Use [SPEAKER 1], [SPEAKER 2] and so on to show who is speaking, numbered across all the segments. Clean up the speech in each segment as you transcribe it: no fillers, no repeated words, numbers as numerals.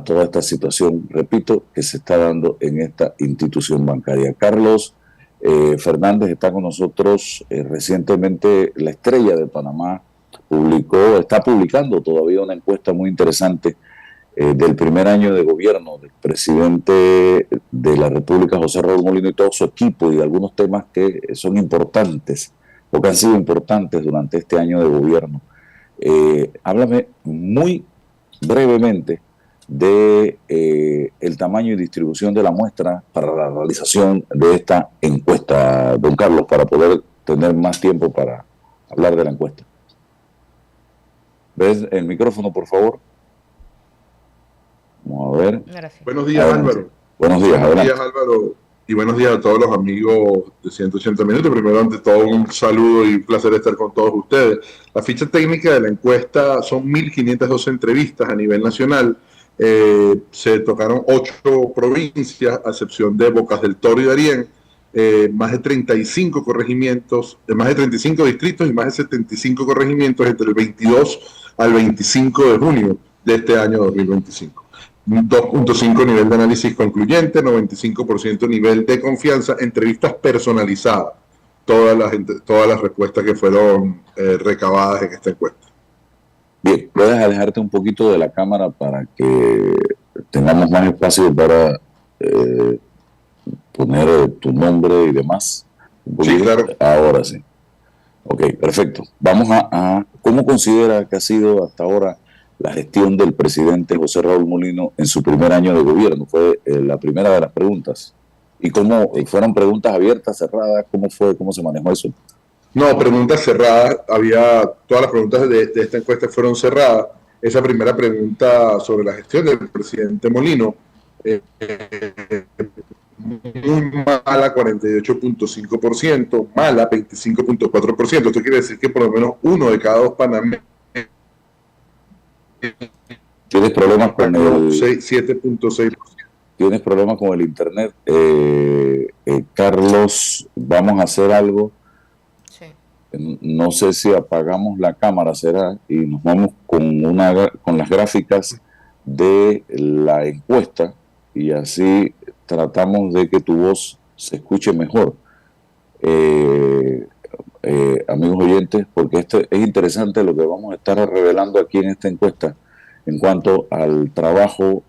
[SPEAKER 1] toda esta situación, repito, que se está dando en esta institución bancaria. Carlos Fernández está con nosotros. Recientemente la Estrella de Panamá está publicando todavía una encuesta muy interesante del primer año de gobierno del presidente de la República, José Raúl Mulino, y todo su equipo, y de algunos temas que son importantes o que han sido importantes durante este año de gobierno. Háblame muy brevemente de el tamaño y distribución de la muestra para la realización de esta encuesta, don Carlos, para poder tener más tiempo para hablar de la encuesta. ¿Ves el micrófono, por favor? Vamos a ver.
[SPEAKER 2] Gracias.
[SPEAKER 3] Buenos días,
[SPEAKER 1] Adelante.
[SPEAKER 3] Álvaro.
[SPEAKER 1] Buenos días,
[SPEAKER 3] Buenos
[SPEAKER 1] adelante.
[SPEAKER 3] días, Álvaro. Y buenos días a todos los amigos de 180 Minutos. Primero, ante todo, un saludo y un placer estar con todos ustedes. La ficha técnica de la encuesta son 1.512 entrevistas a nivel nacional. Se tocaron 8 provincias, a excepción de Bocas del Toro y Darién. Más de 35 corregimientos, más de 35 distritos y más de 75 corregimientos entre el 22 al 25 de junio de este año 2025. 2.5 nivel de análisis concluyente, 95% nivel de confianza, entrevistas personalizadas, todas las respuestas que fueron recabadas en esta encuesta.
[SPEAKER 1] Bien, puedes alejarte un poquito de la cámara para que tengamos más espacio para poner tu nombre y demás.
[SPEAKER 3] Sí, claro.
[SPEAKER 1] Ahora sí. Ok, perfecto. Vamos a ¿cómo considera que ha sido hasta ahora la gestión del presidente José Raúl Mulino en su primer año de gobierno? Fue la primera de las preguntas. ¿Y cómo fueron preguntas abiertas, cerradas? ¿Cómo se manejó eso?
[SPEAKER 3] No, preguntas cerradas. Todas las preguntas de esta encuesta fueron cerradas. Esa primera pregunta sobre la gestión del presidente Mulino, muy mala, 48.5%, mala, 25.4%. Esto quiere decir que por lo menos 1 de cada 2 panameños
[SPEAKER 1] ¿Tienes problemas con el
[SPEAKER 3] 7.6%?
[SPEAKER 1] ¿Tienes problemas con el internet? Carlos, vamos a hacer algo.
[SPEAKER 2] Sí.
[SPEAKER 1] No sé si apagamos la cámara, será, y nos vamos con las gráficas de la encuesta, y así tratamos de que tu voz se escuche mejor. Amigos oyentes, porque esto es interesante lo que vamos a estar revelando aquí en esta encuesta en cuanto al trabajo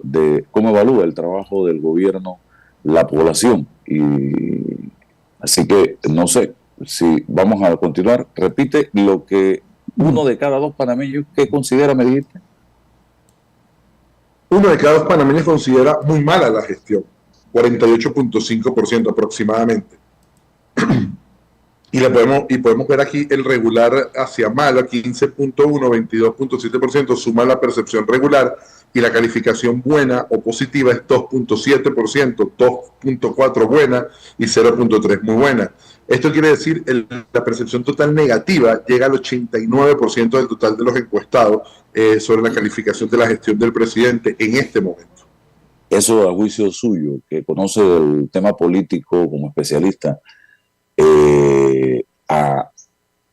[SPEAKER 1] cómo evalúa el trabajo del gobierno la población. Y así que no sé si vamos a continuar. Repite lo que 1 de cada 2 panameños que considera, me dijiste.
[SPEAKER 3] 1 de cada 2 panameños considera muy mala la gestión, 48.5% aproximadamente. Y podemos ver aquí el regular hacia malo, 15.1, 22.7%, suma la percepción regular, y la calificación buena o positiva es 2.7%, 2.4 buena y 0.3 muy buena. Esto quiere decir la percepción total negativa llega al 89% del total de los encuestados sobre la calificación de la gestión del presidente en este momento.
[SPEAKER 1] Eso, a juicio suyo, que conoce el tema político como especialista, a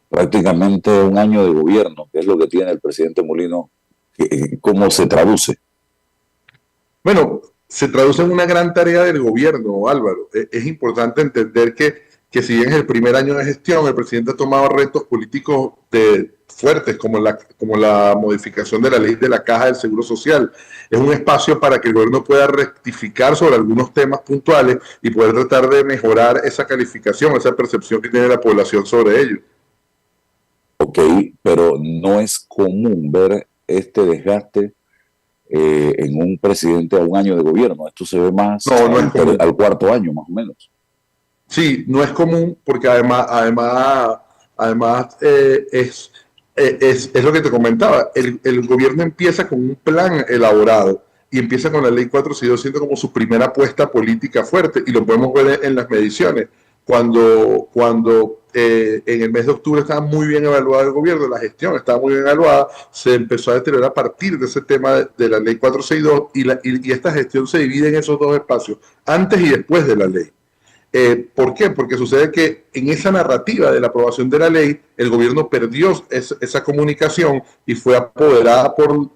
[SPEAKER 1] prácticamente un año de gobierno, que es lo que tiene el presidente Mulino, ¿cómo se traduce?
[SPEAKER 3] Bueno, se traduce en una gran tarea del gobierno, Álvaro. Es importante entender que si bien es el primer año de gestión, el presidente ha tomado retos políticos fuertes, como la modificación de la ley de la Caja del Seguro Social. Es un espacio para que el gobierno pueda rectificar sobre algunos temas puntuales y poder tratar de mejorar esa calificación, esa percepción que tiene la población sobre ello.
[SPEAKER 1] Ok, pero no es común ver este desgaste en un presidente a un año de gobierno. Esto se ve más al cuarto año, más o menos.
[SPEAKER 3] Sí, no es común porque además es lo que te comentaba. El gobierno empieza con un plan elaborado y empieza con la ley 462 siendo como su primera apuesta política fuerte, y lo podemos ver en las mediciones. Cuando en el mes de octubre estaba muy bien evaluado el gobierno, la gestión estaba muy bien evaluada, se empezó a deteriorar a partir de ese tema de la ley 462, y esta gestión se divide en esos 2 espacios, antes y después de la ley. ¿Por qué? Porque sucede que en esa narrativa de la aprobación de la ley, el gobierno perdió esa comunicación y fue apoderada por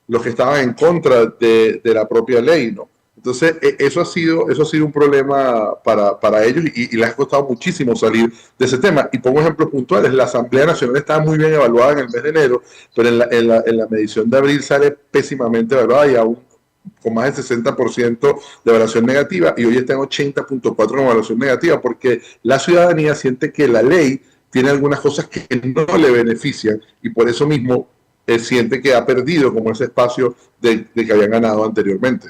[SPEAKER 3] los que estaban en contra de la propia ley, ¿no? Entonces, eso ha sido un problema para ellos y les ha costado muchísimo salir de ese tema. Y pongo ejemplos puntuales. La Asamblea Nacional estaba muy bien evaluada en el mes de enero, pero en la medición de abril sale pésimamente evaluada y aún con más del 60% de evaluación negativa, y hoy está en 80.4% de evaluación negativa, porque la ciudadanía siente que la ley tiene algunas cosas que no le benefician y por eso mismo siente que ha perdido como ese espacio de que habían ganado anteriormente.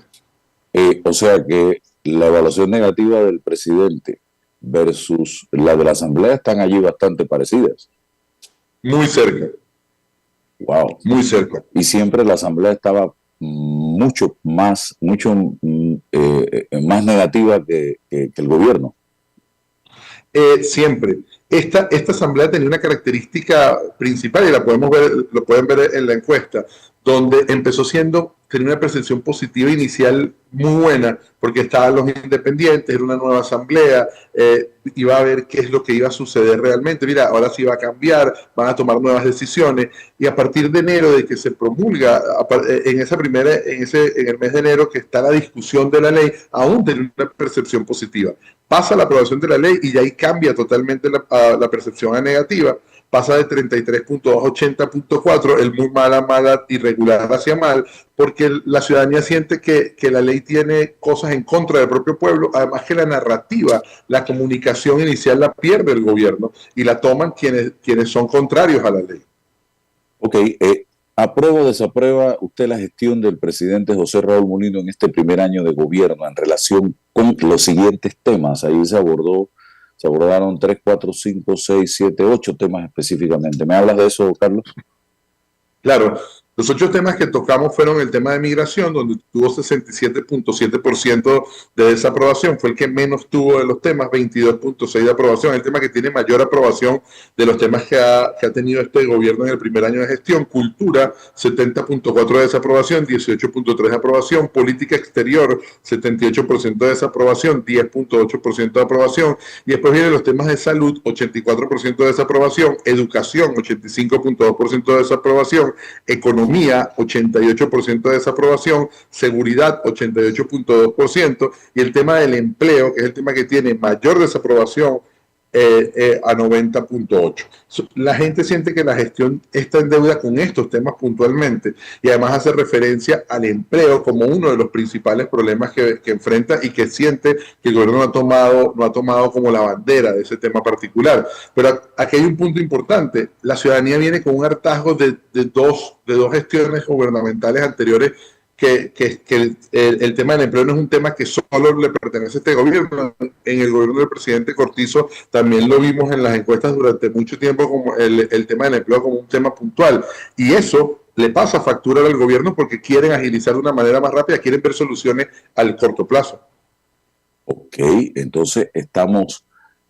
[SPEAKER 1] O sea que la evaluación negativa del presidente versus la de la Asamblea están allí bastante parecidas.
[SPEAKER 3] Muy cerca.
[SPEAKER 1] Wow.
[SPEAKER 3] Muy cerca.
[SPEAKER 1] Y siempre la Asamblea estaba mucho más negativa que el gobierno.
[SPEAKER 3] Siempre. Esta asamblea tenía una característica principal y lo pueden ver en la encuesta, donde tenía una percepción positiva inicial muy buena, porque estaban los independientes, era una nueva asamblea, iba a ver qué es lo que iba a suceder realmente. Mira, ahora sí va a cambiar, van a tomar nuevas decisiones, y a partir de enero, de que se promulga, en el mes de enero que está la discusión de la ley, aún tiene una percepción positiva. Pasa la aprobación de la ley y ahí cambia totalmente la percepción a negativa, pasa de 33.2 a 80.4, el muy mala, irregular hacia mal, porque la ciudadanía siente que la ley tiene cosas en contra del propio pueblo, además que la narrativa, la comunicación inicial la pierde el gobierno y la toman quienes son contrarios a la ley.
[SPEAKER 1] Ok, ¿aprueba o desaprueba usted la gestión del presidente José Raúl Mulino en este primer año de gobierno en relación con los siguientes temas? Ahí se abordaron 3, 4, 5, 6, 7, 8 temas específicamente. ¿Me hablas de eso, Carlos?
[SPEAKER 3] Claro, los 8 temas que tocamos fueron el tema de migración, donde tuvo 67.7% de desaprobación, fue el que menos tuvo de los temas, 22.6% de aprobación, el tema que tiene mayor aprobación de los temas que ha tenido este gobierno en el primer año de gestión. Cultura, 70.4% de desaprobación, 18.3% de aprobación. Política exterior, 78% de desaprobación, 10.8% de aprobación. Y después vienen los temas de salud, 84% de desaprobación. Educación, 85.2% de desaprobación. Economía, 88% de desaprobación, seguridad, 88.2%, y el tema del empleo, que es el tema que tiene mayor desaprobación, a 90.8%. La gente siente que la gestión está en deuda con estos temas puntualmente, y además hace referencia al empleo como uno de los principales problemas que enfrenta y que siente que el gobierno no ha tomado como la bandera de ese tema particular. Pero aquí hay un punto importante: la ciudadanía viene con un hartazgo de dos gestiones gubernamentales anteriores, que el tema del empleo no es un tema que solo le pertenece a este gobierno. En el gobierno del presidente Cortizo también lo vimos en las encuestas durante mucho tiempo como el tema del empleo como un tema puntual, y eso le pasa factura al gobierno porque quieren agilizar de una manera más rápida, quieren ver soluciones al corto plazo.
[SPEAKER 1] Ok, entonces estamos,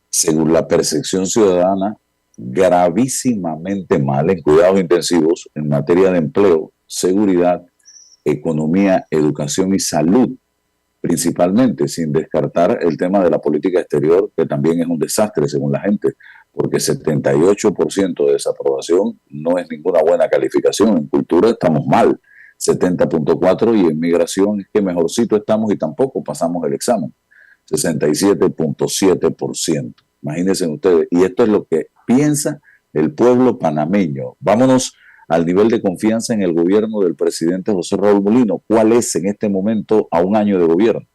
[SPEAKER 1] según la percepción ciudadana, gravísimamente mal en cuidados intensivos en materia de empleo, seguridad, economía, educación y salud, principalmente, sin descartar el tema de la política exterior, que también es un desastre según la gente, porque 78% de desaprobación no es ninguna buena calificación. En cultura estamos mal, 70.4%, y en migración es que mejorcito estamos y tampoco pasamos el examen, 67.7%. Imagínense ustedes, y esto es lo que piensa el pueblo panameño. Vámonos al nivel de confianza en el gobierno del presidente José Raúl Mulino. ¿Cuál es en este momento a un año de gobierno?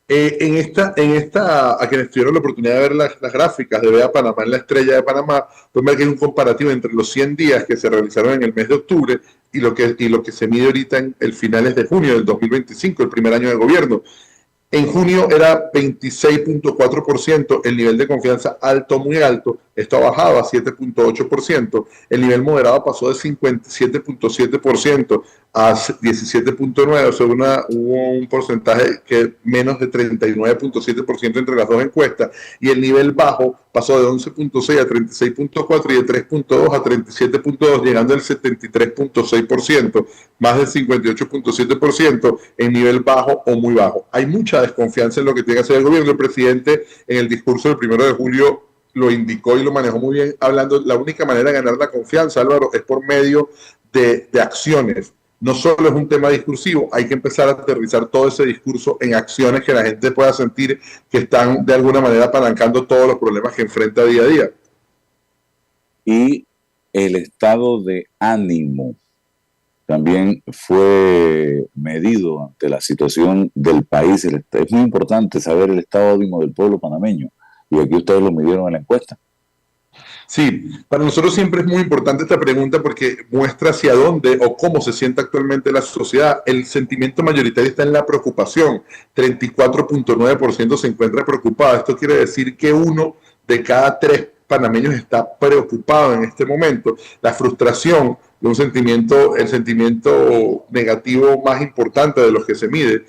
[SPEAKER 3] A quienes tuvieron la oportunidad de ver las gráficas de Vea Panamá en la estrella de Panamá, pueden ver que hay un comparativo entre los 100 días que se realizaron en el mes de octubre y lo que se mide ahorita en el finales de junio del 2025, el primer año de gobierno. En junio era 26.4%, el nivel de confianza alto, muy alto. Esto ha bajado a 7.8%. El nivel moderado pasó de 57.7% a 17.9%, o sea, hubo un porcentaje que menos de 39.7% entre las dos encuestas. Y el nivel bajo pasó de 11.6 a 36.4 y de 3.2 a 37.2, llegando al 73.6%, más del 58.7% en nivel bajo o muy bajo. Hay mucha desconfianza en lo que tiene que hacer el gobierno. El presidente, en el discurso del 1 de julio, lo indicó y lo manejó muy bien, hablando: la única manera de ganar la confianza, Álvaro, es por medio de acciones. no solo es un tema discursivo, hay que empezar a aterrizar todo ese discurso en acciones que la gente pueda sentir que están de alguna manera apalancando todos los problemas que enfrenta día a día.
[SPEAKER 1] Y el estado de ánimo también fue medido ante la situación del país. Es muy importante saber el estado de ánimo del pueblo panameño, y aquí ustedes lo midieron en la encuesta.
[SPEAKER 3] Sí, para nosotros siempre es muy importante esta pregunta porque muestra hacia dónde o cómo se siente actualmente la sociedad. El sentimiento mayoritario está en la preocupación. 34.9% se encuentra preocupado. Esto quiere decir que 1 de cada 3 panameños está preocupado en este momento. La frustración, el sentimiento negativo más importante de los que se mide,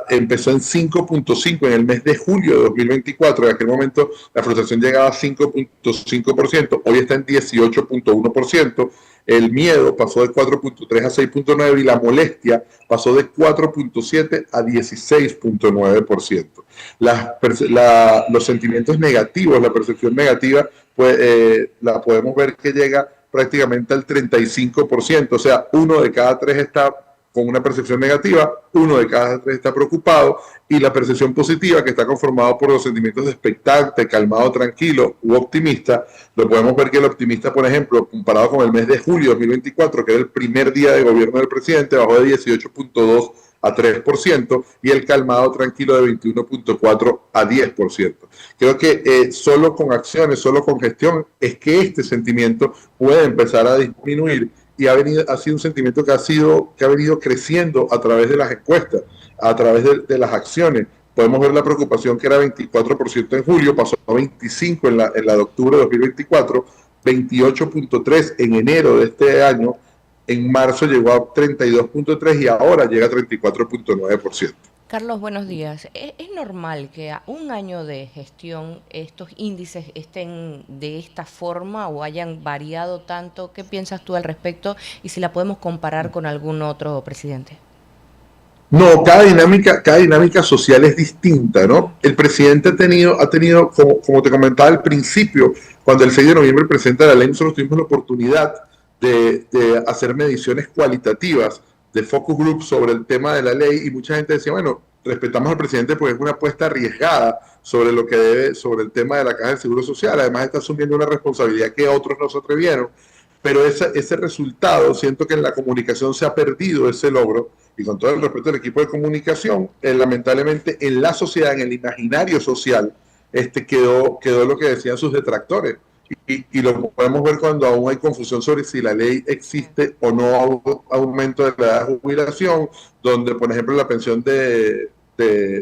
[SPEAKER 3] empezó en 5.5 en el mes de julio de 2024. En aquel momento la frustración llegaba a 5.5%, hoy está en 18.1%. El miedo pasó de 4.3 a 6.9 y la molestia pasó de 4.7 a 16.9%. Los sentimientos negativos, la percepción negativa, pues, la podemos ver que llega prácticamente al 35%, o sea, 1 de cada 3 está con una percepción negativa, 1 de cada 3 está preocupado, y la percepción positiva, que está conformado por los sentimientos de expectante, calmado, tranquilo u optimista, lo podemos ver que el optimista, por ejemplo, comparado con el mes de julio de 2024, que era el primer día de gobierno del presidente, bajó de 18.2 a 3%, y el calmado tranquilo de 21.4 a 10%. Creo que solo con acciones, solo con gestión, es que este sentimiento puede empezar a disminuir, y ha sido un sentimiento que ha venido creciendo a través de las encuestas, a través de las acciones. Podemos ver la preocupación que era 24% en julio, pasó a 25% en la de octubre de 2024, 28.3% en enero de este año, en marzo llegó a 32.3% y ahora llega a 34.9%.
[SPEAKER 2] Carlos, buenos días. ¿Es normal que a un año de gestión estos índices estén de esta forma o hayan variado tanto? ¿Qué piensas tú al respecto y si la podemos comparar con algún otro presidente?
[SPEAKER 3] No, cada dinámica social es distinta, ¿no? El presidente ha tenido como te comentaba al principio, cuando el 6 de noviembre presenta la ley, nosotros tuvimos la oportunidad de hacer mediciones cualitativas de focus group sobre el tema de la ley, y mucha gente decía, bueno, respetamos al presidente porque es una apuesta arriesgada sobre sobre el tema de la Caja del Seguro Social. Además está asumiendo una responsabilidad que otros no se atrevieron, pero ese resultado, siento que en la comunicación se ha perdido ese logro, y con todo el respeto del equipo de comunicación, lamentablemente en la sociedad, en el imaginario social, quedó lo que decían sus detractores. Y lo podemos ver cuando aún hay confusión sobre si la ley existe o no, aumento de la edad de jubilación, donde, por ejemplo, la pensión de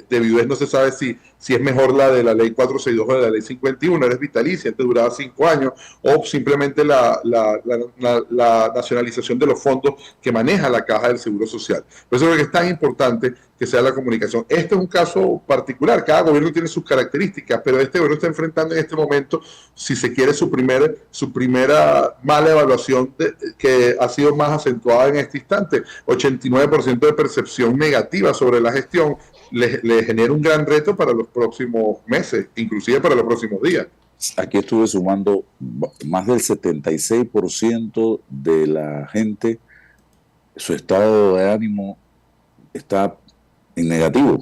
[SPEAKER 3] viudez no se sabe si es mejor la de la ley 462 o de la ley 51, eres vitalicia, antes duraba 5 años, o simplemente la nacionalización de los fondos que maneja la Caja del Seguro Social. Por eso es que es tan importante que sea la comunicación. Este es un caso particular, cada gobierno tiene sus características, pero este gobierno está enfrentando en este momento, si se quiere, su primera mala evaluación que ha sido más acentuada en este instante. 89% de percepción negativa sobre la gestión le genera un gran reto para los próximos meses, inclusive para los próximos días.
[SPEAKER 1] Aquí estuve sumando más del 76% de la gente, su estado de ánimo está en negativo.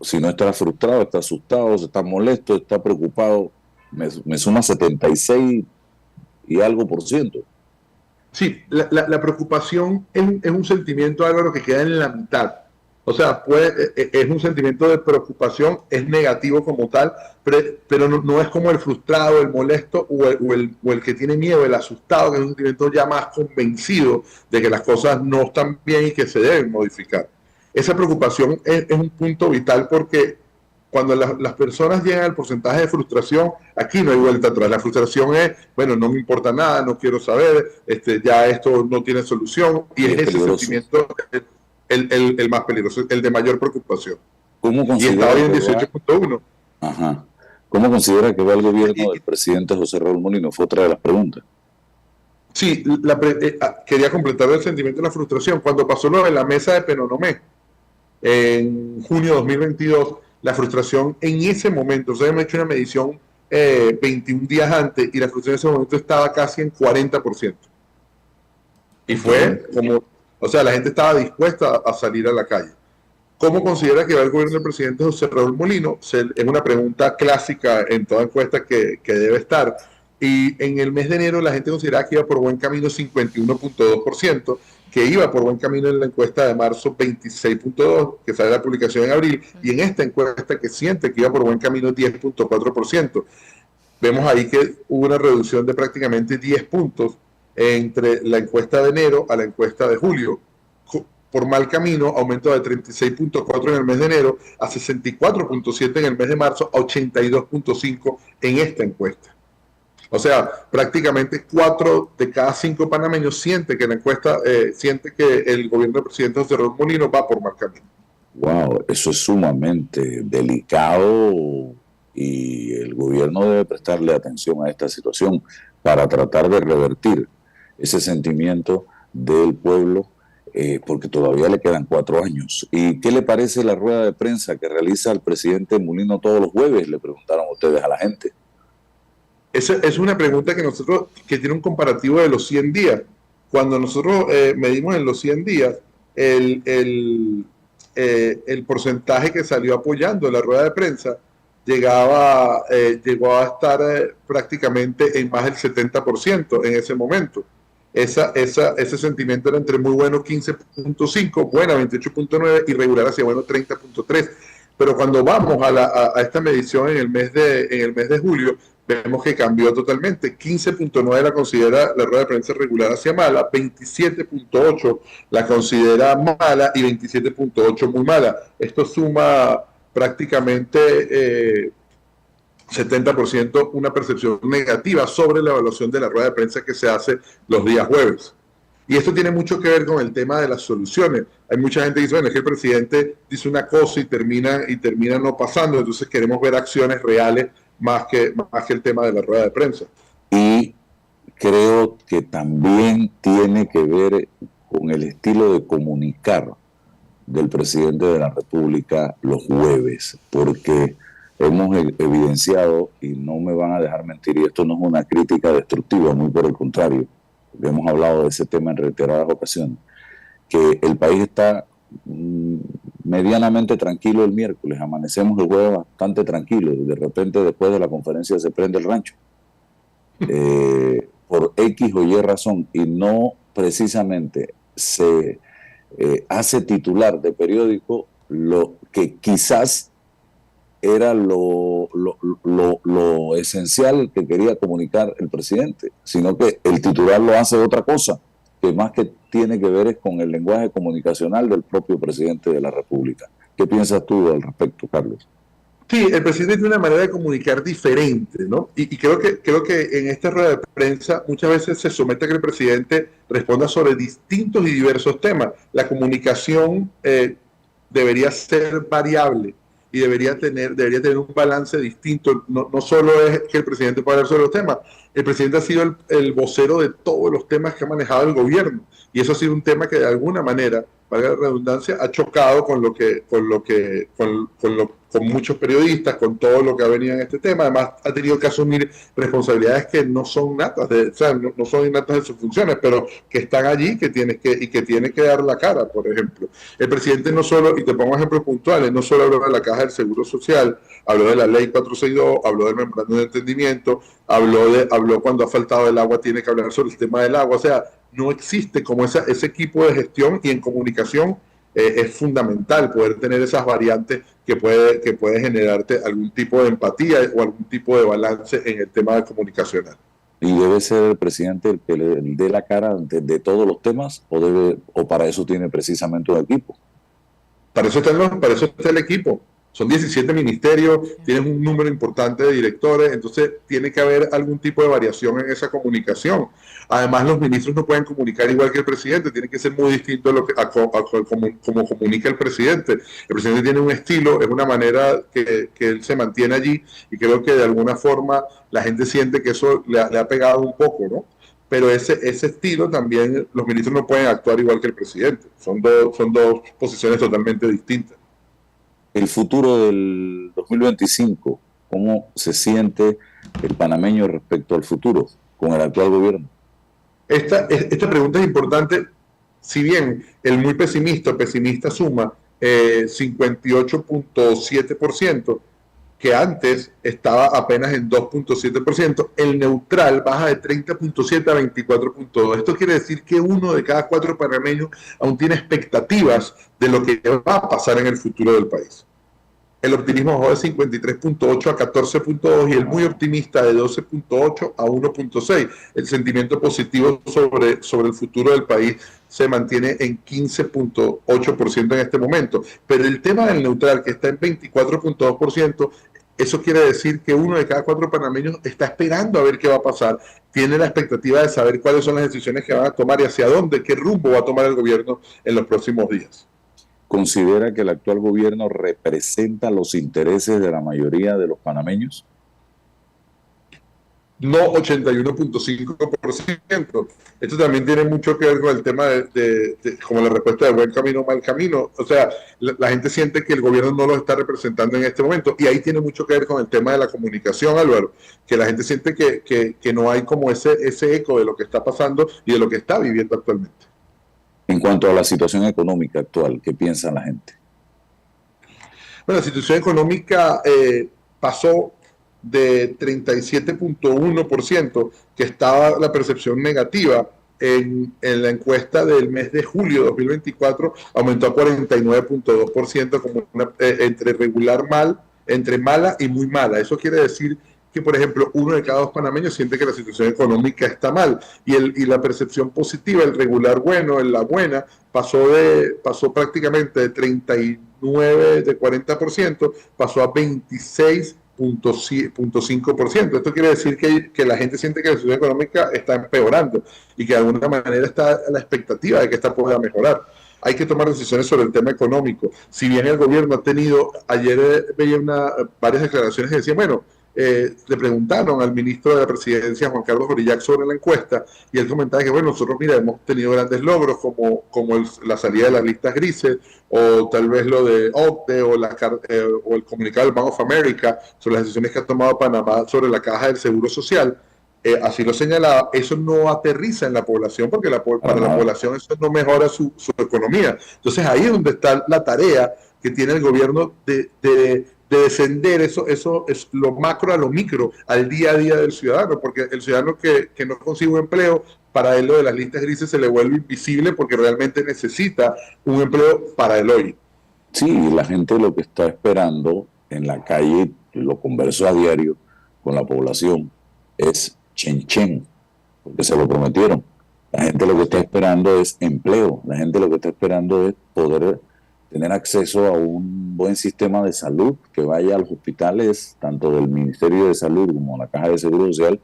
[SPEAKER 1] Si no está frustrado, está asustado, está molesto, está preocupado. Me suma 76 y algo por ciento.
[SPEAKER 3] Sí, la preocupación es un sentimiento, Álvaro, que queda en la mitad. O sea, es un sentimiento de preocupación, es negativo como tal, pero no es como el frustrado, el molesto o el que tiene miedo, el asustado, que es un sentimiento ya más convencido de que las cosas no están bien y que se deben modificar. Esa preocupación es un punto vital, porque cuando las personas llegan al porcentaje de frustración, aquí no hay vuelta atrás. La frustración es, bueno, no me importa nada, no quiero saber, ya esto no tiene solución, y es ese sentimiento el más peligroso, el de mayor preocupación.
[SPEAKER 1] Y
[SPEAKER 3] está hoy en 18.1.
[SPEAKER 1] Ajá. ¿Cómo considera que va el gobierno del presidente José Raúl Mulino? Fue otra de las preguntas.
[SPEAKER 3] Sí, quería completar el sentimiento de la frustración. Cuando pasó lo de la mesa de Penonomé, en junio de 2022, la frustración en ese momento, o sea, hemos hecho una medición 21 días antes, y la frustración en ese momento estaba casi en 40%. Y fue como O sea, la gente estaba dispuesta a salir a la calle. ¿Cómo considera que va el gobierno del presidente José Raúl Mulino? Es una pregunta clásica en toda encuesta que debe estar. Y en el mes de enero la gente consideraba que iba por buen camino 51.2%, que iba por buen camino en la encuesta de marzo 26.2%, que sale la publicación en abril, y en esta encuesta que siente que iba por buen camino 10.4%. Vemos ahí que hubo una reducción de prácticamente 10 puntos entre la encuesta de enero a la encuesta de julio. Por mal camino, aumentó de 36.4 en el mes de enero a 64.7 en el mes de marzo, a 82.5 en esta encuesta. O sea, prácticamente 4 de cada 5 panameños siente que la encuesta, siente que el gobierno del presidente José Raúl Mulino va por mal camino.
[SPEAKER 1] Wow, eso es sumamente delicado y el gobierno debe prestarle atención a esta situación para tratar de revertir ese sentimiento del pueblo, porque todavía le quedan 4 años. ¿Y qué le parece la rueda de prensa que realiza el presidente Mulino todos los jueves? Le preguntaron ustedes a la gente.
[SPEAKER 3] Esa es una pregunta que tiene un comparativo de los 100 días. Cuando nosotros medimos en los 100 días, el porcentaje que salió apoyando la rueda de prensa llegó a estar prácticamente en más del 70% en ese momento. Ese sentimiento era entre muy bueno 15.5, buena 28.9 y regular hacia bueno 30.3. Pero cuando vamos a esta medición en el mes de julio, vemos que cambió totalmente. 15.9 la considera la rueda de prensa regular hacia mala, 27.8 la considera mala y 27.8 muy mala. Esto suma prácticamente 70% una percepción negativa sobre la evaluación de la rueda de prensa que se hace los días jueves. Y esto tiene mucho que ver con el tema de las soluciones. Hay mucha gente que dice, bueno, es que el presidente dice una cosa y termina no pasando, entonces queremos ver acciones reales más que el tema de la rueda de prensa.
[SPEAKER 1] Y creo que también tiene que ver con el estilo de comunicar del presidente de la República los jueves, porque hemos evidenciado, y no me van a dejar mentir, y esto no es una crítica destructiva, muy por el contrario, porque hemos hablado de ese tema en reiteradas ocasiones, que el país está medianamente tranquilo el miércoles, amanecemos el jueves bastante tranquilo, y de repente después de la conferencia se prende el rancho, por X o Y razón, y no precisamente se hace titular de periódico lo que quizás era lo esencial que quería comunicar el presidente, sino que el titular lo hace otra cosa, que más que tiene que ver es con el lenguaje comunicacional del propio presidente de la República. ¿Qué piensas tú al respecto, Carlos?
[SPEAKER 3] Sí, el presidente tiene una manera de comunicar diferente, ¿no? Y creo que en esta rueda de prensa muchas veces se somete a que el presidente responda sobre distintos y diversos temas. La comunicación debería ser variable y debería tener un balance distinto. No solo es que el presidente pueda hablar sobre los temas, el presidente ha sido el vocero de todos los temas que ha manejado el gobierno, y eso ha sido un tema que de alguna manera, valga la redundancia, ha chocado con muchos periodistas, con todo lo que ha venido en este tema. Además, ha tenido que asumir responsabilidades que no son natas, no son innatas de sus funciones, pero que están allí que tiene que dar la cara, por ejemplo. El presidente no solo, y te pongo ejemplos puntuales, no solo habló de la Caja del Seguro Social, habló de la Ley 462, habló del Memorándum de Entendimiento, habló cuando ha faltado el agua, tiene que hablar sobre el tema del agua. O sea, no existe como ese equipo de gestión, y en comunicación es fundamental poder tener esas variantes que puede generarte algún tipo de empatía o algún tipo de balance en el tema comunicacional.
[SPEAKER 1] ¿Y debe ser el presidente el que le dé la cara de todos los temas o para eso tiene precisamente un equipo?
[SPEAKER 3] Para eso está el equipo. Son 17 ministerios, tienes un número importante de directores, entonces tiene que haber algún tipo de variación en esa comunicación. Además, los ministros no pueden comunicar igual que el presidente, tiene que ser muy distinto a como comunica el presidente. El presidente tiene un estilo, es una manera que él se mantiene allí, y creo que de alguna forma la gente siente que eso le ha pegado un poco, ¿no? Pero ese estilo también, los ministros no pueden actuar igual que el presidente. Son dos posiciones totalmente distintas.
[SPEAKER 1] El futuro del 2025, ¿cómo se siente el panameño respecto al futuro con el actual gobierno?
[SPEAKER 3] Esta pregunta es importante si bien el muy pesimista suma 58.7%, que antes estaba apenas en 2.7%, el neutral baja de 30.7 a 24.2. Esto quiere decir que 1 de cada 4 panameños aún tiene expectativas de lo que va a pasar en el futuro del país. El optimismo bajó de 53.8 a 14.2 y el muy optimista de 12.8 a 1.6. El sentimiento positivo sobre el futuro del país se mantiene en 15.8% en este momento. Pero el tema del neutral, que está en 24.2%, eso quiere decir que 1 de cada 4 panameños está esperando a ver qué va a pasar. Tiene la expectativa de saber cuáles son las decisiones que van a tomar y hacia dónde, qué rumbo va a tomar el gobierno en los próximos días.
[SPEAKER 1] ¿Considera que el actual gobierno representa los intereses de la mayoría de los panameños?
[SPEAKER 3] No 81.5%. Esto también tiene mucho que ver con el tema como la respuesta de buen camino, mal camino. O sea, la gente siente que el gobierno no lo está representando en este momento. Y ahí tiene mucho que ver con el tema de la comunicación, Álvaro, que la gente siente que no hay como ese eco de lo que está pasando y de lo que está viviendo actualmente.
[SPEAKER 1] En cuanto a la situación económica actual, ¿qué piensa la gente?
[SPEAKER 3] Bueno, la situación económica pasó de 37.1%, que estaba la percepción negativa en la encuesta del mes de julio de 2024, aumentó a 49.2%, como entre mala y muy mala. Eso quiere decir que, por ejemplo, 1 de cada 2 panameños siente que la situación económica está mal y la percepción positiva, el regular bueno, la buena, pasó prácticamente de 39, de 40%, pasó a 26.5%. Esto quiere decir que la gente siente que la situación económica está empeorando y que de alguna manera está la expectativa de que esta pueda mejorar. Hay que tomar decisiones sobre el tema económico. Si bien el gobierno ha tenido, ayer veía varias declaraciones que decían, bueno, le preguntaron al ministro de la Presidencia, Juan Carlos Orillac, sobre la encuesta, y él comentaba que, bueno, nosotros, mira, hemos tenido grandes logros, como la salida de las listas grises, o tal vez lo de OCDE, o el comunicado del Bank of America, sobre las decisiones que ha tomado Panamá sobre la caja del Seguro Social. Así lo señalaba, eso no aterriza en la población, porque para la población eso no mejora su economía. Entonces ahí es donde está la tarea que tiene el gobierno de descender eso es lo macro a lo micro, al día a día del ciudadano, porque el ciudadano que no consigue un empleo, para él lo de las listas grises se le vuelve invisible porque realmente necesita un empleo para el hoy.
[SPEAKER 1] Sí, la gente lo que está esperando en la calle, lo converso a diario con la población, es chen, porque se lo prometieron. La gente lo que está esperando es empleo, la gente lo que está esperando es poder tener acceso a un buen sistema de salud, que vaya a los hospitales, tanto del Ministerio de Salud como la Caja de Seguro Social,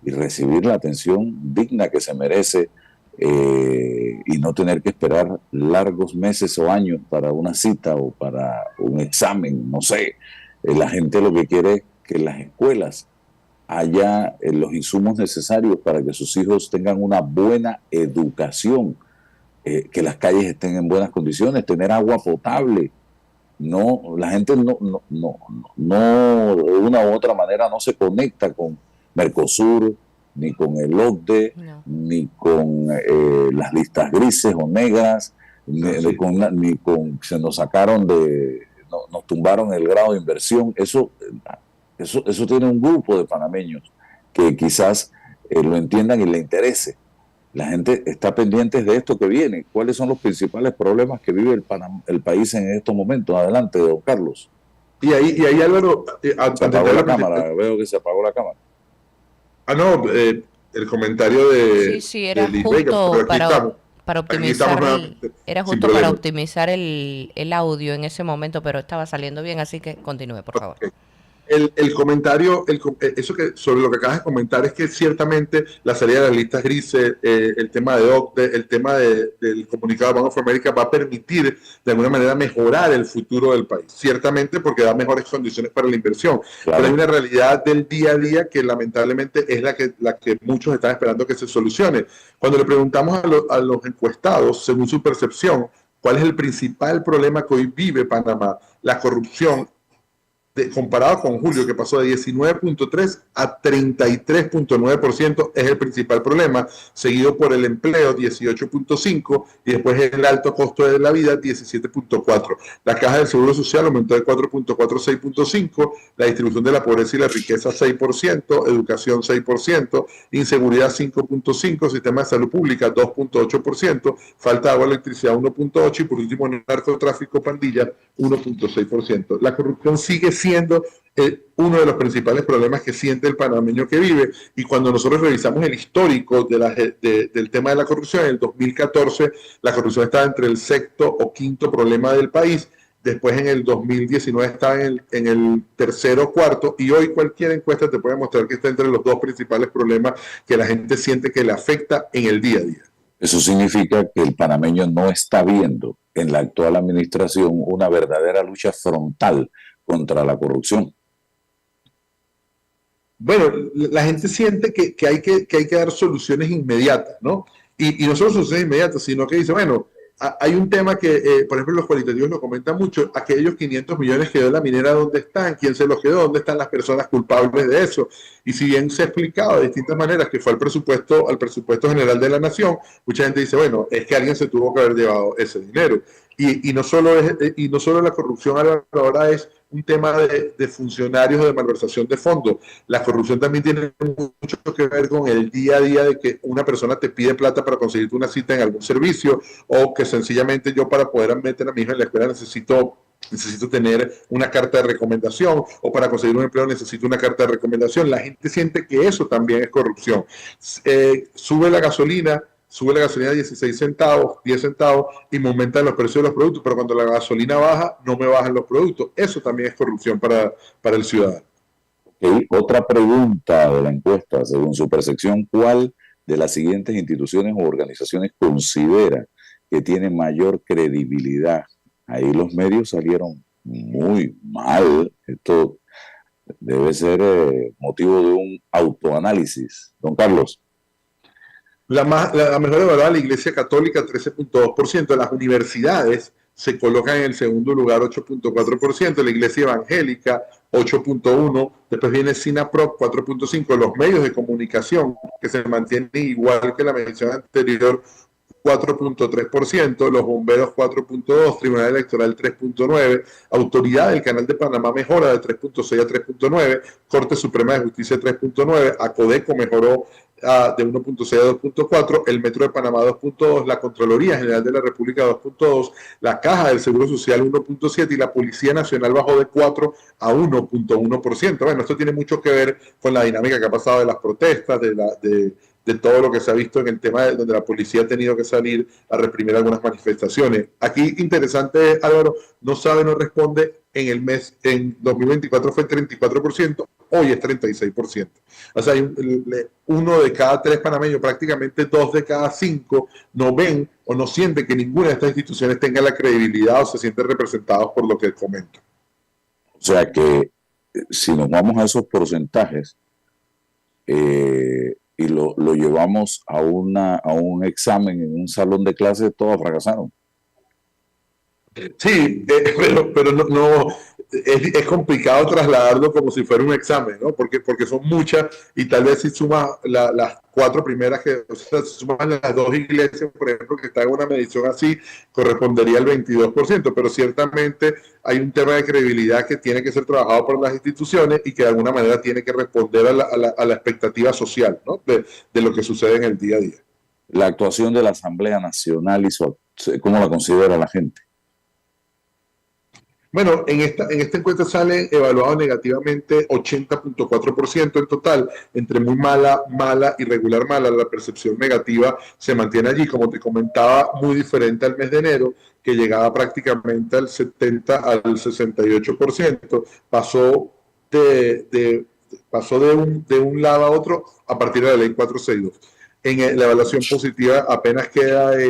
[SPEAKER 1] y recibir la atención digna que se merece, y no tener que esperar largos meses o años para una cita o para un examen, no sé. La gente lo que quiere es que en las escuelas haya los insumos necesarios para que sus hijos tengan una buena educación, que las calles estén en buenas condiciones, tener agua potable. No, la gente no, de una u otra manera no se conecta con Mercosur, ni con el OCDE, ni con las listas grises o negras, ni con se nos sacaron nos tumbaron el grado de inversión. Eso tiene un grupo de panameños que quizás lo entiendan y le interese. La gente está pendiente de esto que viene. ¿Cuáles son los principales problemas que vive el país en estos momentos? Adelante, don Carlos.
[SPEAKER 3] Y ahí Álvaro...
[SPEAKER 1] se apagó la cámara, veo que se apagó la cámara.
[SPEAKER 3] El comentario de...
[SPEAKER 2] Sí, era justo para optimizar el audio en ese momento, pero estaba saliendo bien, así que continúe, por favor.
[SPEAKER 3] El comentario, eso que sobre lo que acabas de comentar, es que ciertamente la salida de las listas grises, el tema de OCDE, el tema del comunicado de Bank of America va a permitir de alguna manera mejorar el futuro del país. Ciertamente porque da mejores condiciones para la inversión. Claro. Pero hay una realidad del día a día que lamentablemente es la que muchos están esperando que se solucione. Cuando le preguntamos a los encuestados, según su percepción, cuál es el principal problema que hoy vive Panamá, la corrupción, comparado con julio, que pasó de 19.3 a 33.9%, es el principal problema, seguido por el empleo, 18.5, y después el alto costo de la vida, 17.4. La caja del Seguro Social aumentó de 4.4 a 6.5, la distribución de la pobreza y la riqueza, 6%, educación, 6%, inseguridad, 5.5, sistema de salud pública, 2.8%, falta de agua, electricidad, 1.8%, y por último, narcotráfico, pandilla, 1.6%. La corrupción sigue siendo uno de los principales problemas que siente el panameño que vive, y cuando nosotros revisamos el histórico del tema de la corrupción, en el 2014 la corrupción estaba entre el sexto o quinto problema del país, después en el 2019 estaba en el tercero o cuarto, y hoy cualquier encuesta te puede mostrar que está entre los dos principales problemas que la gente siente que le afecta en el día a día.
[SPEAKER 1] Eso significa que el panameño no está viendo en la actual administración una verdadera lucha frontal contra la corrupción.
[SPEAKER 3] Bueno, la gente siente que hay que dar soluciones inmediatas, ¿no? Y no solo soluciones inmediatas, sino que dice, bueno, hay un tema que, por ejemplo, los cualitativos lo comentan mucho, aquellos 500 millones que dio la minera, ¿dónde están? ¿Quién se los quedó? ¿Dónde están las personas culpables de eso? Y si bien se ha explicado de distintas maneras que fue al presupuesto general de la nación, mucha gente dice, bueno, es que alguien se tuvo que haber llevado ese dinero. Y no solo la corrupción ahora es un tema de funcionarios o de malversación de fondos. La corrupción también tiene mucho que ver con el día a día de que una persona te pide plata para conseguirte una cita en algún servicio, o que sencillamente yo, para poder meter a mi hija en la escuela, necesito tener una carta de recomendación, o para conseguir un empleo necesito una carta de recomendación. La gente siente que eso también es corrupción. Sube la gasolina 16 centavos, 10 centavos, y me aumentan los precios de los productos, pero cuando la gasolina baja, no me bajan los productos. Eso también es corrupción para el ciudadano.
[SPEAKER 1] Okay. Otra pregunta de la encuesta, según su percepción, ¿cuál de las siguientes instituciones o organizaciones considera que tiene mayor credibilidad? Ahí los medios salieron muy mal. Esto debe ser motivo de un autoanálisis. Don Carlos.
[SPEAKER 3] La mejor evaluada, la Iglesia Católica, 13.2%. Las universidades se colocan en el segundo lugar, 8.4%. La Iglesia Evangélica, 8.1%. Después viene SINAPROC, 4.5%. Los medios de comunicación, que se mantienen igual que la mención anterior, 4.3%, los bomberos 4.2%, Tribunal Electoral 3.9%, Autoridad del Canal de Panamá mejora de 3.6 a 3.9%, Corte Suprema de Justicia 3.9%, ACODECO mejoró de 1.6 a 2.4%, el Metro de Panamá 2.2%, la Contraloría General de la República 2.2%, la Caja del Seguro Social 1.7% y la Policía Nacional bajó de 4 a 1.1%. Bueno, esto tiene mucho que ver con la dinámica que ha pasado de las protestas, de todo lo que se ha visto en el tema donde la policía ha tenido que salir a reprimir algunas manifestaciones. Aquí, interesante, Álvaro, no responde. En 2024 fue 34%, hoy es 36%. O sea, uno de cada 3 panameños, prácticamente 2 de cada 5, no ven o no sienten que ninguna de estas instituciones tenga la credibilidad o se sienten representados por lo que comento.
[SPEAKER 1] O sea que si nos vamos a esos porcentajes, y lo llevamos a un examen en un salón de clases, todos fracasaron.
[SPEAKER 3] Sí, pero no es complicado trasladarlo como si fuera un examen, ¿no? Porque son muchas, y tal vez si sumas las 4 primeras, o sea, si sumas las 2 iglesias, por ejemplo, que están en una medición así, correspondería al 22%, pero ciertamente hay un tema de credibilidad que tiene que ser trabajado por las instituciones y que de alguna manera tiene que responder a la expectativa social, ¿no? de lo que sucede en el día a día.
[SPEAKER 1] La actuación de la Asamblea Nacional, ¿cómo la considera la gente?
[SPEAKER 3] Bueno, en esta encuesta sale evaluado negativamente 80.4% en total, entre muy mala, mala y regular mala. La percepción negativa se mantiene allí, como te comentaba, muy diferente al mes de enero, que llegaba prácticamente al 70 al 68%. Pasó de un lado a otro a partir de la ley 462. La evaluación positiva apenas queda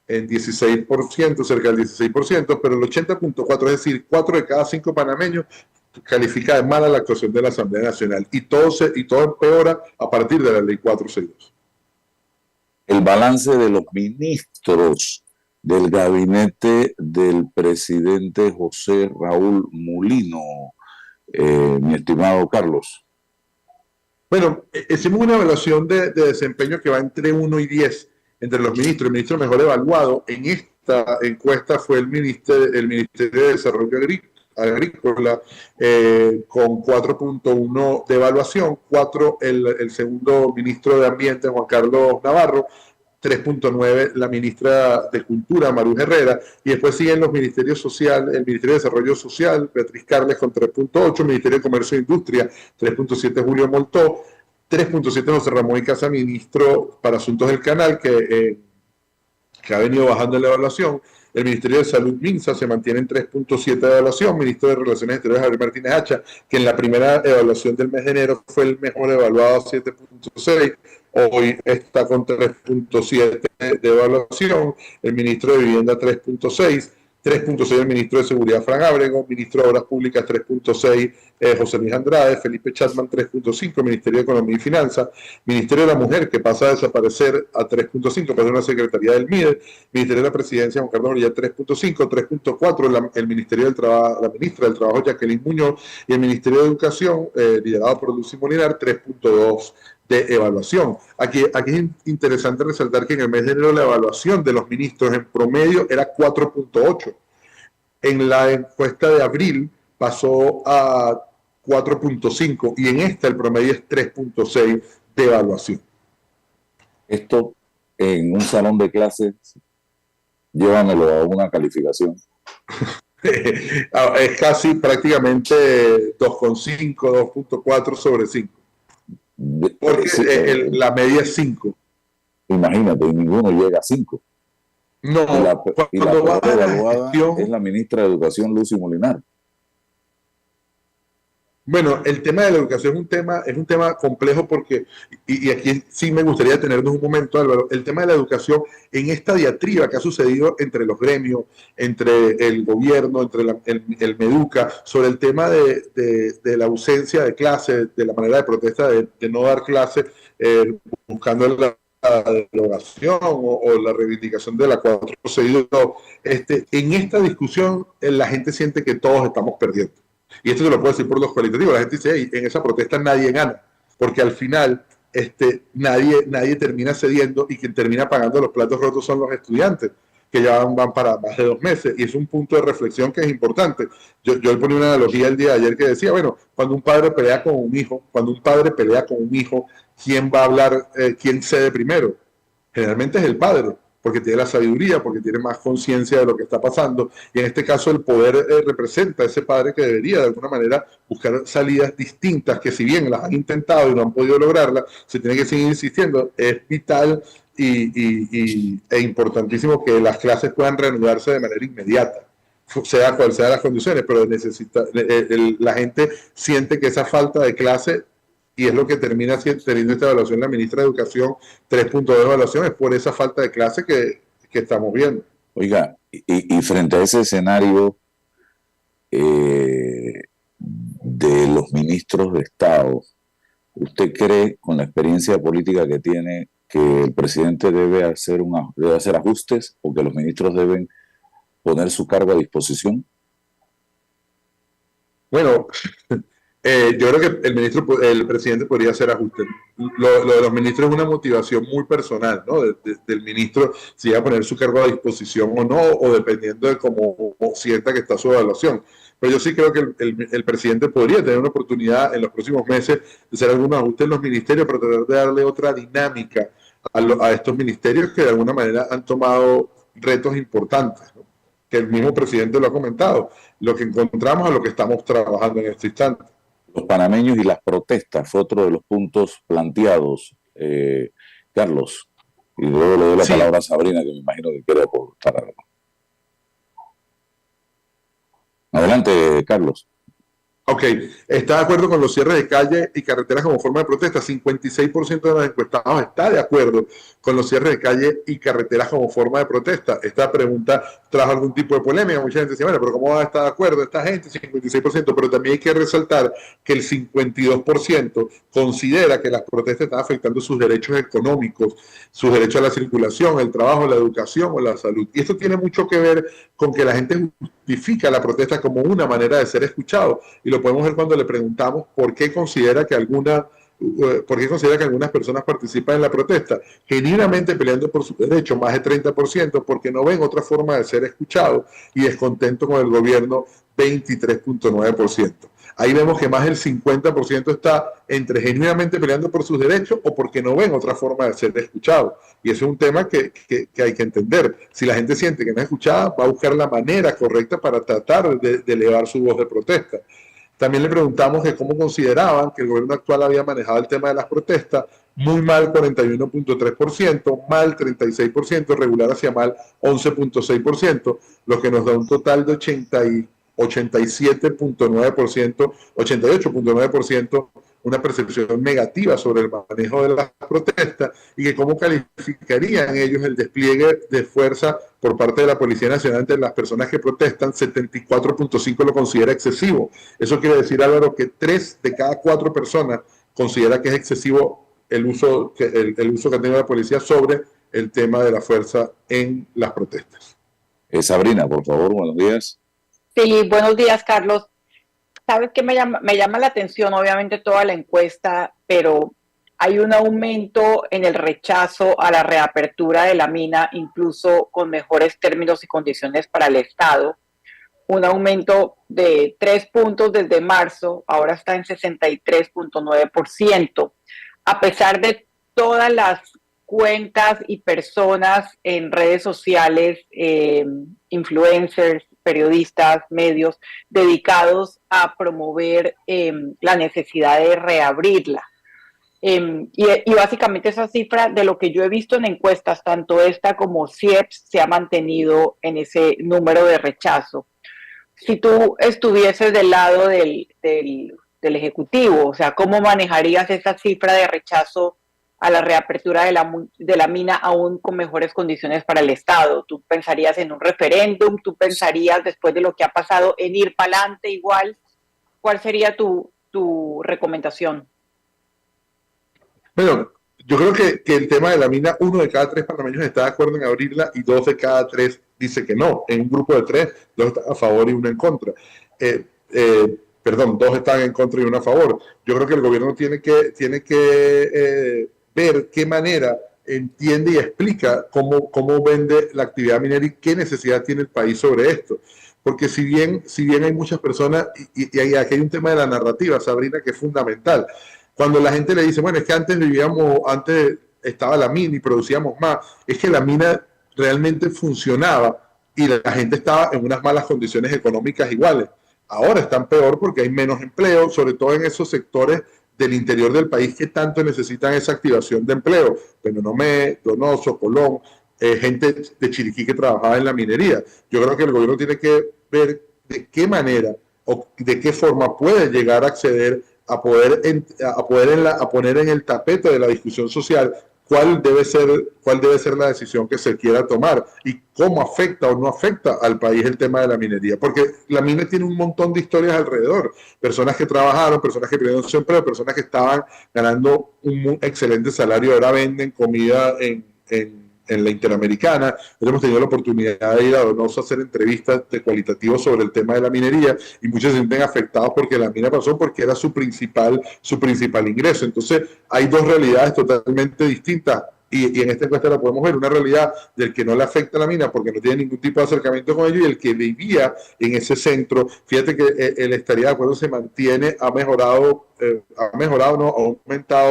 [SPEAKER 3] en 16%, cerca del 16%, pero el 80.4%, es decir, 4 de cada 5 panameños califica de mala la actuación de la Asamblea Nacional, y todo empeora a partir de la ley 462.
[SPEAKER 1] El balance de los ministros del gabinete del presidente José Raúl Mulino, mi estimado Carlos.
[SPEAKER 3] Bueno, hicimos una evaluación de desempeño que va entre 1 y 10 entre los ministros. El ministro mejor evaluado en esta encuesta fue el Ministerio de Desarrollo Agrícola, con 4.1 de evaluación, 4 el segundo ministro de Ambiente, Juan Carlos Navarro, 3.9 la ministra de Cultura, Maru Herrera, y después siguen los ministerios social, el Ministerio de Desarrollo Social, Beatriz Carles con 3.8, Ministerio de Comercio e Industria, 3.7 Julio Moltó, 3.7 José Ramón y Casa, ministro para Asuntos del Canal, que ha venido bajando en la evaluación. El Ministerio de Salud, MINSA, se mantiene en 3.7 de evaluación. Ministro de Relaciones Exteriores, Javier Martínez Hacha, que en la primera evaluación del mes de enero fue el mejor evaluado, 7.6. Hoy está con 3.7 de evaluación. El ministro de Vivienda, 3.6. 3.6 el ministro de Seguridad, Fran Ábrego. Ministro de Obras Públicas, 3.6 José Luis Andrade. Felipe Chapman, 3.5. Ministerio de Economía y Finanzas. Ministerio de la Mujer, que pasa a desaparecer a 3.5, pasa a una secretaría del MIDE. Ministerio de la Presidencia, Juan Carlos Orilla, 3.5. 3.4 el Ministerio del Trabajo, la ministra del Trabajo, Jacqueline Muñoz. Y el Ministerio de Educación, liderado por Lucy Molinar, 3.2 de evaluación. Aquí es interesante resaltar que en el mes de enero la evaluación de los ministros en promedio era 4.8. En la encuesta de abril pasó a 4.5 y en esta el promedio es 3.6 de evaluación.
[SPEAKER 1] Esto en un salón de clases, llévamelo a una calificación.
[SPEAKER 3] Es casi prácticamente 2.5, 2.4 sobre 5. Porque
[SPEAKER 1] Sí,
[SPEAKER 3] la media es 5.
[SPEAKER 1] Imagínate, y ninguno llega a 5.
[SPEAKER 3] No,
[SPEAKER 1] y la peor evaluada
[SPEAKER 3] gestión,
[SPEAKER 1] es la ministra de Educación, Lucy Molinar.
[SPEAKER 3] Bueno, el tema de la educación es un tema complejo porque, y aquí sí me gustaría tenernos un momento, Álvaro, el tema de la educación en esta diatriba que ha sucedido entre los gremios, entre el gobierno, entre el Meduca, sobre el tema de la ausencia de clases, de la manera de protesta de no dar clases, buscando la derogación o la reivindicación de la 462. En esta discusión la gente siente que todos estamos perdiendo. Y esto se lo puedo decir por los cualitativos. La gente dice, hey, en esa protesta nadie gana, porque al final nadie termina cediendo y quien termina pagando los platos rotos son los estudiantes, que ya van para más de 2 meses. Y es un punto de reflexión que es importante. Yo le ponía una analogía el día de ayer que decía, bueno, cuando un padre pelea con un hijo, ¿quién va a hablar, quién cede primero? Generalmente es el padre, porque tiene la sabiduría, porque tiene más conciencia de lo que está pasando, y en este caso el poder representa a ese padre que debería de alguna manera buscar salidas distintas, que si bien las han intentado y no han podido lograrlas, se tiene que seguir insistiendo. Es vital e importantísimo que las clases puedan reanudarse de manera inmediata, sea cual sea las condiciones, pero la gente siente que esa falta de clase, y es lo que termina teniendo esta evaluación la ministra de Educación, 3 puntos de evaluación, es por esa falta de clase que estamos viendo.
[SPEAKER 1] Oiga, y frente a ese escenario de los ministros de Estado, ¿usted cree, con la experiencia política que tiene, que el presidente debe hacer ajustes o que los ministros deben poner su cargo a disposición?
[SPEAKER 3] Bueno, yo creo que el presidente podría hacer ajustes. Lo de los ministros es una motivación muy personal, ¿no? Del ministro, si va a poner su cargo a disposición o no, o dependiendo de cómo sienta que está su evaluación. Pero yo sí creo que el presidente podría tener una oportunidad en los próximos meses de hacer algunos ajustes en los ministerios para tratar de darle otra dinámica a estos ministerios que de alguna manera han tomado retos importantes, ¿no? Que el mismo presidente lo ha comentado, lo que encontramos a lo que estamos trabajando en este instante.
[SPEAKER 1] Los panameños y las protestas fue otro de los puntos planteados, Carlos. Y luego le doy la palabra a Sabrina, que me imagino que quiere aportar algo. Adelante, Carlos.
[SPEAKER 3] Ok, ¿está de acuerdo con los cierres de calle y carreteras como forma de protesta? 56% de los encuestados está de acuerdo con los cierres de calle y carreteras como forma de protesta. Esta pregunta trajo algún tipo de polémica. Mucha gente dice, bueno, pero ¿cómo va a estar de acuerdo esta gente? 56%, pero también hay que resaltar que el 52% considera que las protestas están afectando sus derechos económicos, sus derechos a la circulación, el trabajo, la educación o la salud. Y esto tiene mucho que ver con que la gente identifica la protesta como una manera de ser escuchado. Y lo podemos ver cuando le preguntamos por qué considera que algunas personas participan en la protesta, genuinamente peleando por sus derechos, más de 30%, porque no ven otra forma de ser escuchados, y descontento con el gobierno, 23.9%. Ahí vemos que más del 50% está entre genuinamente peleando por sus derechos o porque no ven otra forma de ser escuchados. Y eso es un tema que hay que entender. Si la gente siente que no es escuchada, va a buscar la manera correcta para tratar de elevar su voz de protesta. También le preguntamos de cómo consideraban que el gobierno actual había manejado el tema de las protestas. Muy mal, 41.3%, mal 36%, regular hacia mal 11.6%, lo que nos da un total de 87.9%, 88.9%, una percepción negativa sobre el manejo de las protestas, y que cómo calificarían ellos el despliegue de fuerza por parte de la Policía Nacional entre las personas que protestan. 74.5% lo considera excesivo. Eso quiere decir, Álvaro, que 3 de cada 4 personas considera que es excesivo el uso que ha tenido la policía sobre el tema de la fuerza en las protestas.
[SPEAKER 1] Sabrina, por favor, buenos días.
[SPEAKER 4] Sí, buenos días, Carlos. ¿Sabes qué me llama la atención? Obviamente toda la encuesta, pero hay un aumento en el rechazo a la reapertura de la mina, incluso con mejores términos y condiciones para el Estado. Un aumento de 3 puntos desde marzo, ahora está en 63.9%, a pesar de todas las cuentas y personas en redes sociales, influencers, periodistas, medios, dedicados a promover la necesidad de reabrirla. Y básicamente esa cifra, de lo que yo he visto en encuestas, tanto esta como CIEPS, se ha mantenido en ese número de rechazo. Si tú estuvieses del lado del Ejecutivo, o sea, ¿cómo manejarías esa cifra de rechazo a la reapertura de la mina aún con mejores condiciones para el Estado? ¿Tú pensarías en un referéndum? ¿Tú pensarías, después de lo que ha pasado, en ir para adelante igual? ¿Cuál sería tu recomendación?
[SPEAKER 3] Bueno, yo creo que el tema de la mina, 1 de cada 3 panameños está de acuerdo en abrirla y 2 de cada 3 dice que no. En un grupo de 3, 2 están a favor y 1 en contra. 2 están en contra y 1 a favor. Yo creo que el gobierno tiene que ver qué manera entiende y explica cómo vende la actividad minera y qué necesidad tiene el país sobre esto. Porque si bien hay muchas personas, y aquí hay un tema de la narrativa, Sabrina, que es fundamental. Cuando la gente le dice, bueno, es que antes estaba la mina y producíamos más, es que la mina realmente funcionaba y la gente estaba en unas malas condiciones económicas iguales. Ahora están peor porque hay menos empleo, sobre todo en esos sectores del interior del país que tanto necesitan esa activación de empleo. Penonomé, Donoso, Colón, gente de Chiriquí que trabajaba en la minería. Yo creo que el gobierno tiene que ver de qué manera o de qué forma puede llegar a acceder a poner en el tapete de la discusión social cuál debe ser la decisión que se quiera tomar y cómo afecta o no afecta al país el tema de la minería, porque la mina tiene un montón de historias alrededor, personas que trabajaron, personas que perdieron su empleo, personas que estaban ganando un excelente salario, ahora venden comida en la Interamericana. Hemos tenido la oportunidad de ir a Donoso a hacer entrevistas de cualitativos sobre el tema de la minería y muchos se sienten afectados porque la mina pasó porque era su principal ingreso. Entonces hay 2 realidades totalmente distintas y en esta encuesta la podemos ver, una realidad del que no le afecta la mina porque no tiene ningún tipo de acercamiento con ello y el que vivía en ese centro. Fíjate que el estaría de acuerdo se mantiene, ha aumentado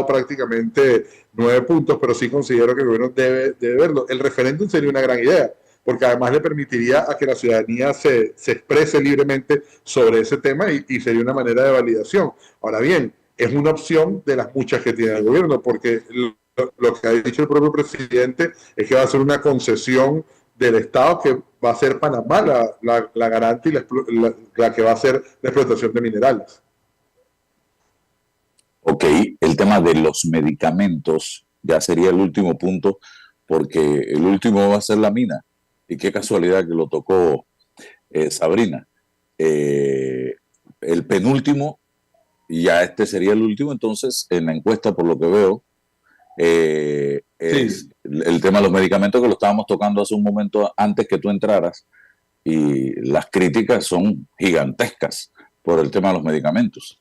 [SPEAKER 3] prácticamente 9 puntos, pero sí considero que el gobierno debe verlo. El referéndum sería una gran idea, porque además le permitiría a que la ciudadanía se exprese libremente sobre ese tema y sería una manera de validación. Ahora bien, es una opción de las muchas que tiene el gobierno, porque lo que ha dicho el propio presidente es que va a ser una concesión del Estado que va a ser Panamá la garante y la que va a hacer la explotación de minerales.
[SPEAKER 1] Ok, el tema de los medicamentos ya sería el último punto, porque el último va a ser la mina. Y qué casualidad que lo tocó Sabrina. El penúltimo, y ya este sería el último, entonces en la encuesta, por lo que veo, es el tema de los medicamentos, que lo estábamos tocando hace un momento antes que tú entraras. y las críticas son gigantescas por el tema de los medicamentos.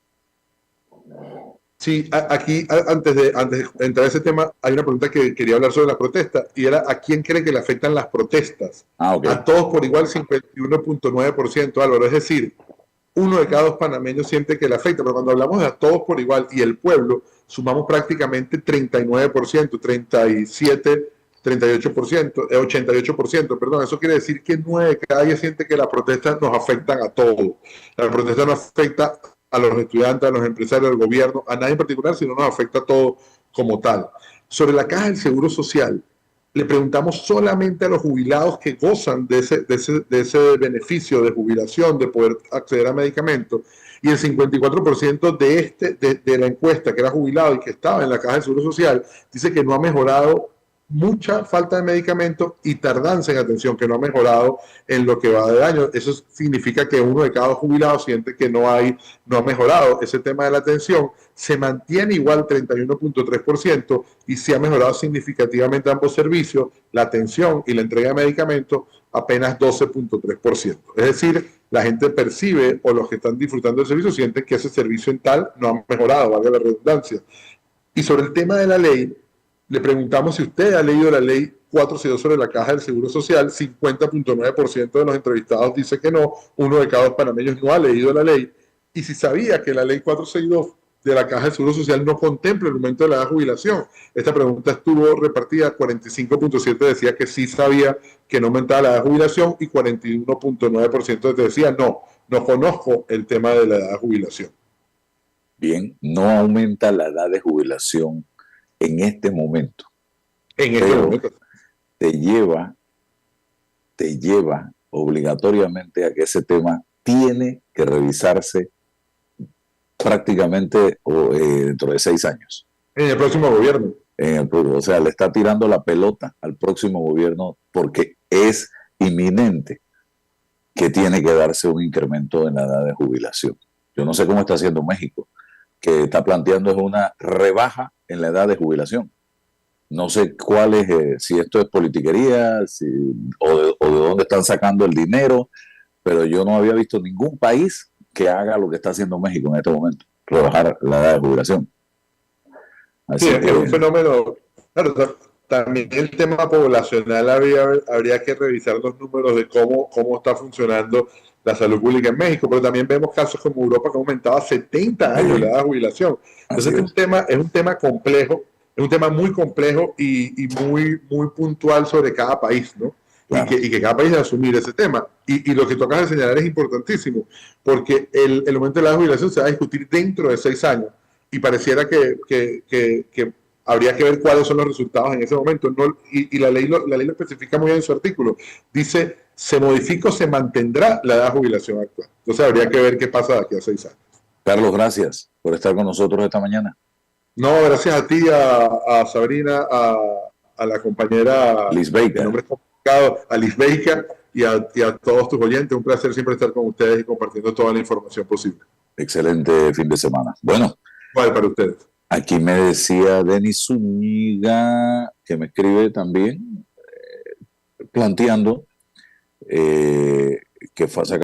[SPEAKER 3] Sí, aquí antes de entrar a ese tema, hay una pregunta que quería hablar sobre las protestas, y era ¿a quién cree que le afectan las protestas?
[SPEAKER 1] Okay.
[SPEAKER 3] A todos por igual, 51.9%, Álvaro. Es decir, uno de cada dos panameños siente que le afecta, pero cuando hablamos de a todos por igual y el pueblo, sumamos prácticamente 39%, 37%, 38%, 88%, perdón. Eso quiere decir que 9 de cada 10 siente que las protestas nos afectan a todos. La protesta no afecta a los estudiantes, a los empresarios, al gobierno, a nadie en particular, sino nos afecta a todos como tal. Sobre la caja del Seguro Social, le preguntamos solamente a los jubilados que gozan de ese beneficio de jubilación, de poder acceder a medicamentos, y el 54% de la encuesta que era jubilado y que estaba en la caja del Seguro Social dice que no ha mejorado, mucha falta de medicamentos y tardanza en atención, que no ha mejorado en lo que va de año. Eso significa que uno de cada dos jubilados siente que no ha mejorado ese tema de la atención. Se mantiene igual 31.3% y se ha mejorado significativamente ambos servicios, la atención y la entrega de medicamentos, apenas 12.3%. Es decir, la gente percibe, o los que están disfrutando del servicio sienten que ese servicio en tal no ha mejorado, valga la redundancia. Y sobre el tema de la ley, le preguntamos si usted ha leído la ley 462 sobre la caja del Seguro Social. 50.9% de los entrevistados dice que no. Uno de cada dos panameños no ha leído la ley. Y si sabía que la ley 462 de la caja del Seguro Social no contempla el aumento de la edad de jubilación. Esta pregunta estuvo repartida. 45.7% decía que sí sabía que no aumentaba la edad de jubilación y 41.9% decía no conozco el tema de la edad de jubilación.
[SPEAKER 1] Bien, no aumenta la edad de jubilación en este momento.
[SPEAKER 3] En este momento.
[SPEAKER 1] Te lleva obligatoriamente a que ese tema tiene que revisarse prácticamente dentro de 6 años.
[SPEAKER 3] En el próximo gobierno.
[SPEAKER 1] O sea, le está tirando la pelota al próximo gobierno porque es inminente que tiene que darse un incremento en la edad de jubilación. Yo no sé cómo está haciendo México, que está planteando es una rebaja en la edad de jubilación. No sé cuál es, si esto es politiquería, o de dónde están sacando el dinero, pero yo no había visto ningún país que haga lo que está haciendo México en este momento, rebajar la edad de jubilación.
[SPEAKER 3] Así sí, es un fenómeno. Claro, también el tema poblacional habría que revisar los números de cómo está funcionando la salud pública en México, pero también vemos casos como Europa que aumentaba 70 años la edad de jubilación. Entonces es un tema complejo, es un tema muy complejo y muy puntual sobre cada país, ¿no? Claro. Y que cada país debe asumir ese tema. Y lo que tú acabas de señalar es importantísimo, porque el aumento de la jubilación se va a discutir dentro de 6 años, y pareciera que habría que ver cuáles son los resultados en ese momento. No, y la ley lo especifica muy bien en su artículo. Dice, se modifica o se mantendrá la edad de jubilación actual. Entonces habría que ver qué pasa de aquí a 6 años.
[SPEAKER 1] Carlos, gracias por estar con nosotros esta mañana.
[SPEAKER 3] No, gracias a ti, a Sabrina, a la compañera
[SPEAKER 1] Liz Baker.
[SPEAKER 3] El nombre es complicado, a Liz Baker y a todos tus oyentes. Un placer siempre estar con ustedes y compartiendo toda la información posible.
[SPEAKER 1] Excelente fin de semana. Bueno.
[SPEAKER 3] Bueno, para ustedes.
[SPEAKER 1] Aquí me decía Denis Zúñiga, que me escribe también, planteando que fue a sacar